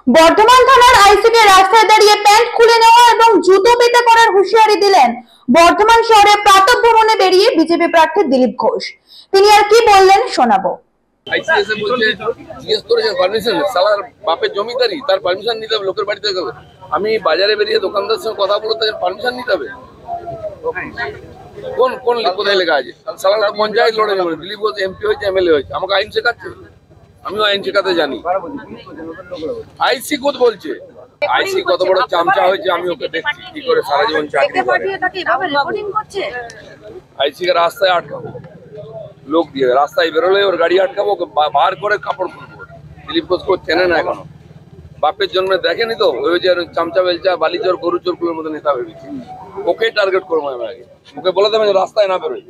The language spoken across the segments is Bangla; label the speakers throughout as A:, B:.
A: বর্ধমান থানার আইসিকে রাস্তায় দাঁড়িয়ে প্যান্ট খুলে নেওয়া এবং জুতো পেটা করার হুঁশিয়ারি দিলেন বর্ধমান শহরে প্রাতঃ ভ্রমণে বেরিয়ে বিজেপি প্রার্থী দিলীপ ঘোষ। তিনি আর কি বললেন শোনাবো।
B: আইসিএসএ বলছে জিজ্ঞেস করেছেন পারমিশন, সালার বাপের জমিদারি, তার পারমিশন নিতে হবে, লোকের বাড়িতে গেলে। আমি বাজারে বেরিয়ে দোকানদার সঙ্গে কথা বলতে পারমিশন নিতে হবে? কোন কোন কোথায় লেখা আছে? সালার তো পঞ্চায়েত লড়ে নেবে, দিলীপ ঘোষ এমপি হয়েছে, এমএলএ হয়েছে, আমাকে আইন শেখাচ্ছে। আমিও আইন শেখাতে জানি। আইসি কোথ বলছে? আইসি কত বড় চামচা হয়েছে আমি ওকে দেখছি কি করে সারা জীবন চাকরি করে। আইসি কে রাস্তায় আটকাবো, লোক দিয়ে রাস্তায় বেরোলে ওর গাড়ি আটকাবো, বার করে কাপড় খুলবো। দিলীপ ঘোষ চেনে না এখনো, বাপের জন্মে দেখেনি তো। ওই যে চামচা বেলচা বালি চোর গরু চোরগুলোর মতো নেতা ভেবেছি। ওকে টার্গেট করবো আমি আগে, ওকে বলে দেবেন রাস্তায় না বেরোয়।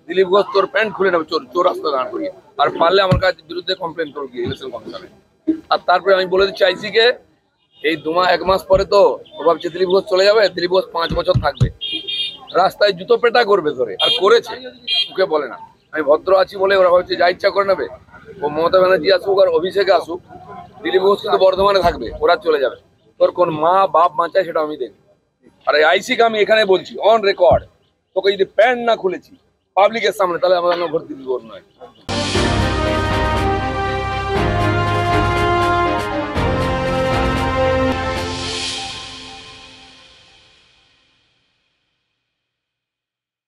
B: দিলীপ ঘোষ তোর প্যান্ট খুলে নেবে, চোর চোর রাস্তায় দাঁড় করিয়ে। আর পারলে আমার কাছে বিরুদ্ধে কমপ্লেন করো গিয়ে ইলেকশন কমিশনে। আর তারপরে আমি বলে দিচ্ছি আইসিকে, এই 1 মাস পরে তো ও ভাবছে দিলীপ ঘোষ চলে যাবে, দিলীপ ঘোষ 5 বছর থাকবে, রাস্তায় জুতো পেটা করবে ধরে। আর করেছে, ওকে বলে না। আমি ভদ্র আছি বলে ওরা ভাবছে যা ইচ্ছা করে নেবে। ও মমতা ব্যানার্জি আসুক আর অভিষেকে আসুক, দিলীপ ঘোষ কিন্তু বর্ধমানে থাকবে, ওরা চলে যাবে। তোর কোন মা বাপ বাঁচায় সেটা আমি দেখি। আর এই আইসিকে আমি এখানে বলছি অন রেকর্ড, তোকে যদি প্যান্ট না খুলেছি পাবলিকের সামনে, তাহলে আমার ভোট দিবি ওর নয়।